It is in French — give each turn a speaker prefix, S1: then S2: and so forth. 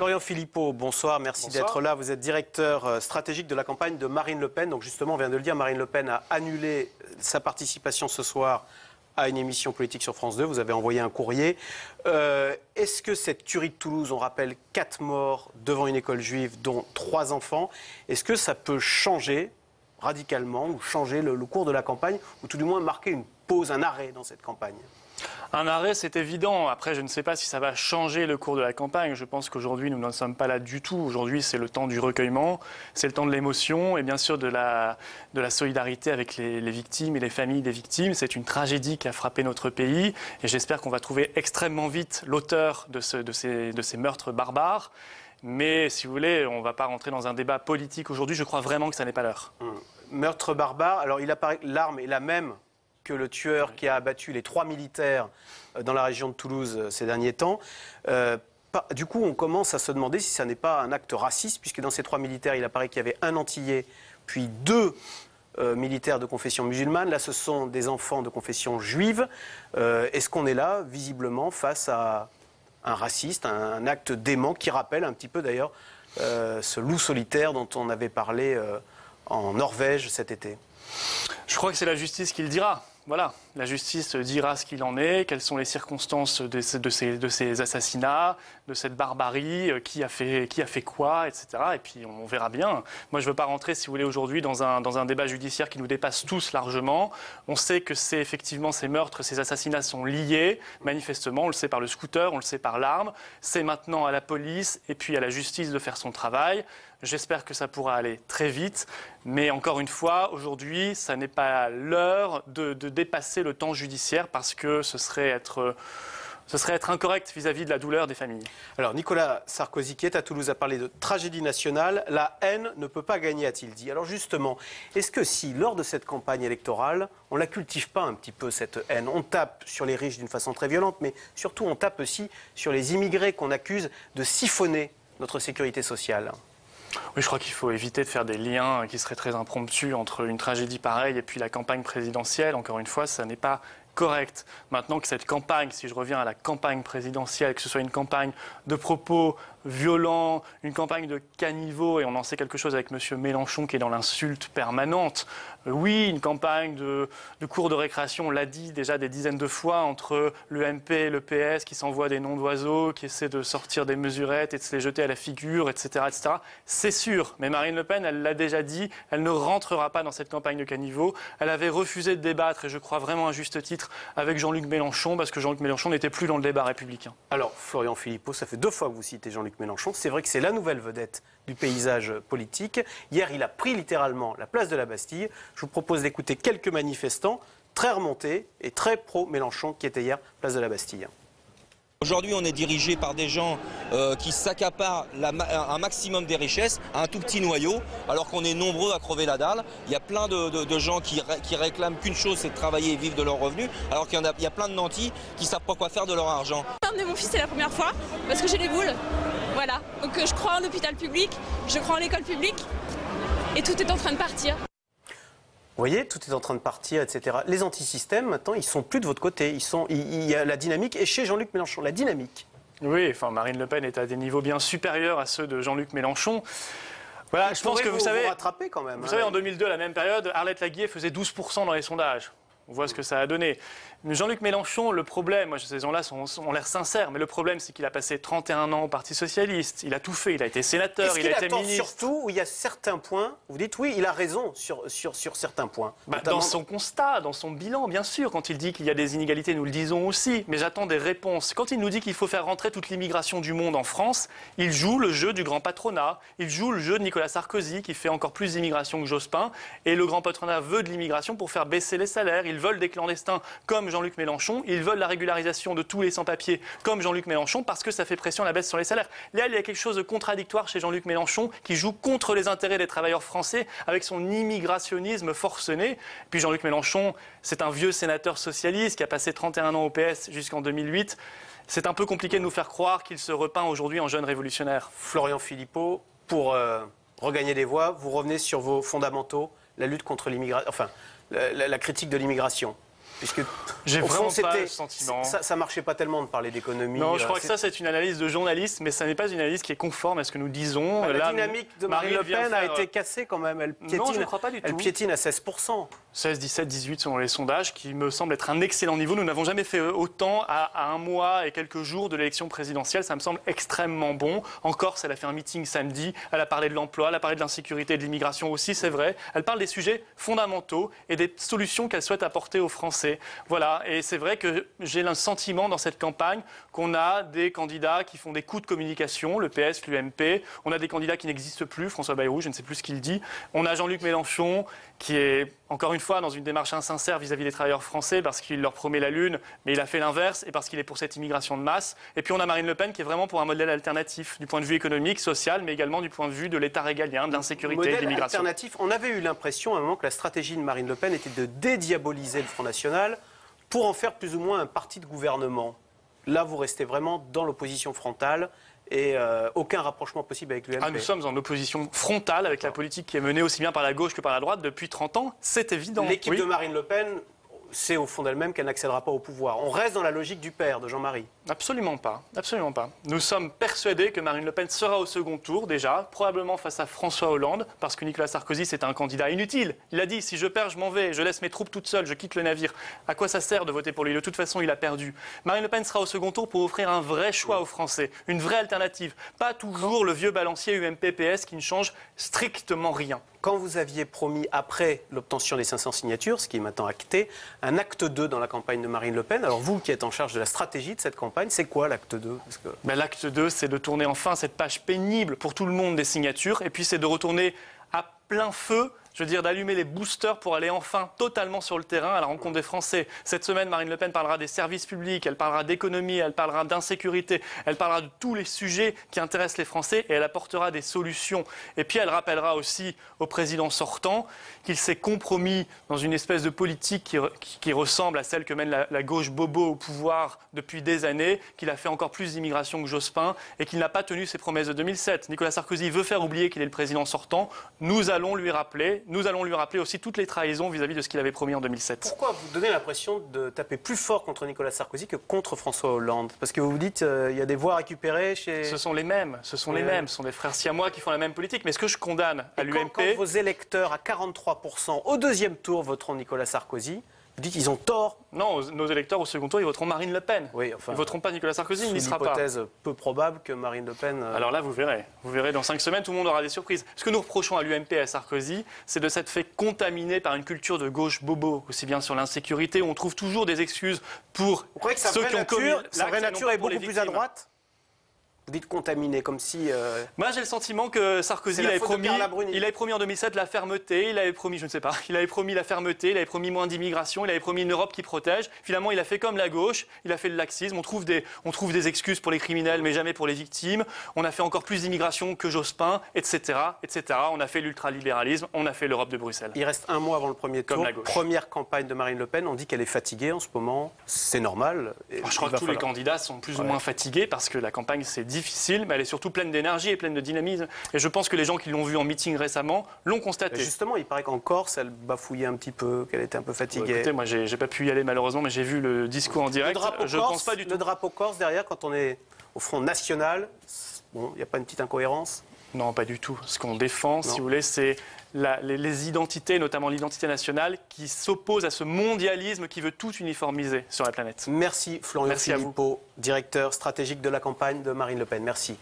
S1: Florian Philippot, bonsoir, merci d'être là. Vous êtes directeur stratégique de la campagne de Marine Le Pen. Donc justement, on vient de le dire, Marine Le Pen a annulé sa participation ce soir à une émission politique sur France 2. Vous avez envoyé un courrier. Est-ce que cette tuerie de Toulouse, on rappelle 4 morts devant une école juive, dont 3 enfants, est-ce que ça peut changer radicalement ou changer le cours de la campagne, ou tout du moins marquer une pause, un arrêt dans cette campagne ?
S2: Un arrêt, c'est évident. Après, je ne sais pas si ça va changer le cours de la campagne. Je pense qu'aujourd'hui, nous n'en sommes pas là du tout. Aujourd'hui, c'est le temps du recueillement, c'est le temps de l'émotion et bien sûr de la solidarité avec les victimes et les familles des victimes. C'est une tragédie qui a frappé notre pays et j'espère qu'on va trouver extrêmement vite l'auteur de ces meurtres barbares. Mais si vous voulez, on ne va pas rentrer dans un débat politique aujourd'hui. Je crois vraiment que ça n'est pas l'heure.
S1: Meurtre barbare. Alors, il apparaît que l'arme est la même que le tueur qui a abattu les 3 militaires dans la région de Toulouse ces derniers temps. Du coup, on commence à se demander si ça n'est pas un acte raciste, puisque dans ces 3 militaires, il apparaît qu'il y avait un Antillais, puis 2 militaires de confession musulmane. Là, ce sont des enfants de confession juive. Est-ce qu'on est là, visiblement, face à un raciste, un acte dément qui rappelle un petit peu d'ailleurs ce loup solitaire dont on avait parlé en Norvège cet été?
S2: Je crois que c'est la justice qui le dira. Voilà, la justice dira ce qu'il en est, quelles sont les circonstances de ces assassinats, de cette barbarie, qui a fait quoi, etc. Et puis on verra bien. Moi, je ne veux pas rentrer, si vous voulez, aujourd'hui dans un débat judiciaire qui nous dépasse tous largement. On sait que effectivement ces meurtres, ces assassinats sont liés, manifestement. On le sait par le scooter, on le sait par l'arme. C'est maintenant à la police et puis à la justice de faire son travail. J'espère que ça pourra aller très vite. Mais encore une fois, aujourd'hui, ça n'est pas l'heure de dépasser le temps judiciaire parce que ce serait être incorrect vis-à-vis de la douleur des familles.
S1: Alors, Nicolas Sarkozy, qui est à Toulouse, a parlé de tragédie nationale. La haine ne peut pas gagner, a-t-il dit. Alors justement, est-ce que si, lors de cette campagne électorale, on ne la cultive pas un petit peu, cette haine? On tape sur les riches d'une façon très violente, mais surtout on tape aussi sur les immigrés qu'on accuse de siphonner notre sécurité sociale.
S2: Oui, je crois qu'il faut éviter de faire des liens qui seraient très impromptus entre une tragédie pareille et puis la campagne présidentielle. Encore une fois, ça n'est pas correct. Maintenant que cette campagne, si je reviens à la campagne présidentielle, que ce soit une campagne de propos violents, une campagne de caniveau, et on en sait quelque chose avec M. Mélenchon qui est dans l'insulte permanente. Oui, une campagne de cours de récréation, on l'a dit déjà des dizaines de fois, entre le MP et le PS qui s'envoient des noms d'oiseaux, qui essaient de sortir des mesurettes et de se les jeter à la figure, etc. etc. C'est sûr, mais Marine Le Pen, elle l'a déjà dit, elle ne rentrera pas dans cette campagne de caniveau. Elle avait refusé de débattre, et je crois vraiment à juste titre, avec Jean-Luc Mélenchon, parce que Jean-Luc Mélenchon n'était plus dans le débat républicain.
S1: Alors, Florian Philippot, ça fait 2 fois que vous citez Jean-Luc Mélenchon. C'est vrai que c'est la nouvelle vedette du paysage politique. Hier, il a pris littéralement la place de la Bastille. Je vous propose d'écouter quelques manifestants très remontés et très pro-Mélenchon qui étaient hier place de la Bastille.
S3: Aujourd'hui, on est dirigé par des gens qui s'accaparent un maximum des richesses, un tout petit noyau, alors qu'on est nombreux à crever la dalle. Il y a plein de gens qui réclament qu'une chose, c'est de travailler et vivre de leurs revenus, alors qu'il y a plein de nantis qui ne savent pas quoi faire de leur argent.
S4: Emmener mon fils, c'est la première fois, parce que j'ai les boules. Voilà. Donc je crois en l'hôpital public, je crois en l'école publique, et tout est en train de partir.
S1: Vous voyez, tout est en train de partir, etc. Les antisystèmes, maintenant, ils sont plus de votre côté. Il y a la dynamique, et chez Jean-Luc Mélenchon, la dynamique.
S2: Oui, enfin, Marine Le Pen est à des niveaux bien supérieurs à ceux de Jean-Luc Mélenchon. Voilà, je pense que vous savez,
S1: rattraper quand même.
S2: Vous savez, en 2002, à la même période, Arlette Laguier faisait 12% dans les sondages. On voit ce que ça a donné. Jean-Luc Mélenchon, le problème, moi ces gens-là ont l'air sincères, mais le problème c'est qu'il a passé 31 ans au Parti Socialiste, il a tout fait, il a été sénateur, il a été ministre.
S1: Surtout où il y a certains points, vous dites oui, il a raison sur certains points.
S2: Dans son constat, dans son bilan, bien sûr, quand il dit qu'il y a des inégalités, nous le disons aussi, mais j'attends des réponses. Quand il nous dit qu'il faut faire rentrer toute l'immigration du monde en France, il joue le jeu du grand patronat, il joue le jeu de Nicolas Sarkozy qui fait encore plus d'immigration que Jospin, et le grand patronat veut de l'immigration pour faire baisser les salaires, ils veulent des clandestins comme Jean-Luc Mélenchon, ils veulent la régularisation de tous les sans-papiers comme Jean-Luc Mélenchon parce que ça fait pression à la baisse sur les salaires. Là, il y a quelque chose de contradictoire chez Jean-Luc Mélenchon qui joue contre les intérêts des travailleurs français avec son immigrationnisme forcené. Puis Jean-Luc Mélenchon, c'est un vieux sénateur socialiste qui a passé 31 ans au PS jusqu'en 2008. C'est un peu compliqué de nous faire croire qu'il se repeint aujourd'hui en jeune révolutionnaire.
S1: Florian Philippot, pour regagner des voix, vous revenez sur vos fondamentaux, la lutte contre l'immigration, enfin, la critique de l'immigration. Puisque
S2: J'ai
S1: au fond,
S2: vraiment pas le sentiment.
S1: Ça marchait pas tellement de parler d'économie.
S2: Non, je crois que ça, c'est une analyse de journaliste, mais ça n'est pas une analyse qui est conforme à ce que nous disons.
S1: La
S2: Là,
S1: dynamique de Marine Le Pen a été cassée quand même. Elle piétine,
S2: non, je ne crois pas du tout.
S1: Elle piétine à 16%.
S2: 16, 17, 18 selon les sondages, qui me semble être un excellent niveau. Nous n'avons jamais fait autant à un mois et quelques jours de l'élection présidentielle. Ça me semble extrêmement bon. En Corse, elle a fait un meeting samedi. Elle a parlé de l'emploi, elle a parlé de l'insécurité et de l'immigration aussi, c'est vrai. Elle parle des sujets fondamentaux et des solutions qu'elle souhaite apporter aux Français. Voilà. Et c'est vrai que j'ai le sentiment dans cette campagne qu'on a des candidats qui font des coups de communication, le PS, l'UMP. On a des candidats qui n'existent plus, François Bayrou, je ne sais plus ce qu'il dit. On a Jean-Luc Mélenchon qui est, encore une fois, dans une démarche insincère vis-à-vis des travailleurs français parce qu'il leur promet la lune, mais il a fait l'inverse et parce qu'il est pour cette immigration de masse. Et puis on a Marine Le Pen qui est vraiment pour un modèle alternatif du point de vue économique, social, mais également du point de vue de l'État régalien, de l'insécurité et de l'immigration.
S1: Alternatif, on avait eu l'impression à un moment que la stratégie de Marine Le Pen était de dédiaboliser le Front National pour en faire plus ou moins un parti de gouvernement. Là, vous restez vraiment dans l'opposition frontale et aucun rapprochement possible avec l'UMP.
S2: Nous sommes en opposition frontale avec la politique qui est menée aussi bien par la gauche que par la droite depuis 30 ans, c'est évident.
S1: L'équipe de Marine Le Pen sait au fond d'elle-même qu'elle n'accédera pas au pouvoir. On reste dans la logique du père de Jean-Marie.
S2: Absolument pas, absolument pas. Nous sommes persuadés que Marine Le Pen sera au second tour déjà, probablement face à François Hollande, parce que Nicolas Sarkozy c'est un candidat inutile. Il a dit si je perds, je m'en vais, je laisse mes troupes toutes seules, je quitte le navire. À quoi ça sert de voter pour lui? De toute façon, il a perdu. Marine Le Pen sera au second tour pour offrir un vrai choix aux Français, une vraie alternative. Pas toujours le vieux balancier UMP-PS qui ne change strictement rien.
S1: Quand vous aviez promis, après l'obtention des 500 signatures, ce qui est maintenant acté, un acte 2 dans la campagne de Marine Le Pen, alors vous qui êtes en charge de la stratégie de cette campagne, c'est quoi l'acte 2?
S2: L'acte 2, c'est de tourner enfin cette page pénible pour tout le monde des signatures, et puis c'est de retourner à plein feu, je veux dire d'allumer les boosters pour aller enfin totalement sur le terrain à la rencontre des Français. Cette semaine, Marine Le Pen parlera des services publics, elle parlera d'économie, elle parlera d'insécurité, elle parlera de tous les sujets qui intéressent les Français et elle apportera des solutions. Et puis elle rappellera aussi au président sortant qu'il s'est compromis dans une espèce de politique qui ressemble à celle que mène la gauche bobo au pouvoir depuis des années, qu'il a fait encore plus d'immigration que Jospin et qu'il n'a pas tenu ses promesses de 2007. Nicolas Sarkozy veut faire oublier qu'il est le président sortant. Nous allons lui rappeler aussi toutes les trahisons vis-à-vis de ce qu'il avait promis en 2007.
S1: Pourquoi vous donnez l'impression de taper plus fort contre Nicolas Sarkozy que contre François Hollande? Parce que vous vous dites il y a des voix récupérées chez...
S2: Ce sont les mêmes, ce sont des frères siamois qui font la même politique. Mais ce que je condamne à l'UMP...
S1: Quand vos électeurs à 43% au deuxième tour voteront Nicolas Sarkozy, vous dites qu'ils ont tort?
S2: Non, nos électeurs au second tour, ils voteront Marine Le Pen.
S1: Oui, enfin,
S2: ils voteront pas Nicolas Sarkozy, il n'y sera pas.
S1: C'est une hypothèse peu probable que Marine Le Pen...
S2: Alors là, vous verrez. Vous verrez, dans 5 semaines, tout le monde aura des surprises. Ce que nous reprochons à l'UMP et à Sarkozy, c'est de s'être fait contaminer par une culture de gauche bobo, aussi bien sur l'insécurité, où on trouve toujours des excuses pour
S1: vous croyez que
S2: ceux qui ont commis l'acte,
S1: sa vraie nature est
S2: pour les
S1: beaucoup plus à
S2: victimes.
S1: droite? Vous dites contaminé, comme si...
S2: Moi, j'ai le sentiment que Sarkozy il avait promis en 2007 la fermeté, il avait promis, je ne sais pas, il avait promis la fermeté, il avait promis moins d'immigration, il avait promis une Europe qui protège. Finalement, il a fait comme la gauche, il a fait le laxisme. On trouve des excuses pour les criminels, mais jamais pour les victimes. On a fait encore plus d'immigration que Jospin, etc., etc. On a fait l'ultralibéralisme, on a fait l'Europe de Bruxelles.
S1: Il reste un mois avant le premier tour.
S2: Comme la gauche.
S1: Première campagne de Marine Le Pen. On dit qu'elle est fatiguée en ce moment. C'est normal.
S2: Je crois que tous les candidats sont plus ou moins fatigués parce que la campagne, c'est difficile, mais elle est surtout pleine d'énergie et pleine de dynamisme. Et je pense que les gens qui l'ont vue en meeting récemment l'ont constaté.
S1: Justement, il paraît qu'en Corse, elle bafouillait un petit peu, qu'elle était un peu fatiguée.
S2: Écoutez, moi, j'ai pas pu y aller malheureusement, mais j'ai vu le discours en direct. Je pense pas du tout.
S1: Le drapeau corse derrière, quand on est au Front National, bon, il n'y a pas une petite incohérence?
S2: Non, pas du tout. Ce qu'on défend, si vous voulez, c'est les identités, notamment l'identité nationale, qui s'oppose à ce mondialisme qui veut tout uniformiser sur la planète.
S1: Merci Florian Philippot, directeur stratégique de la campagne de Marine Le Pen. Merci.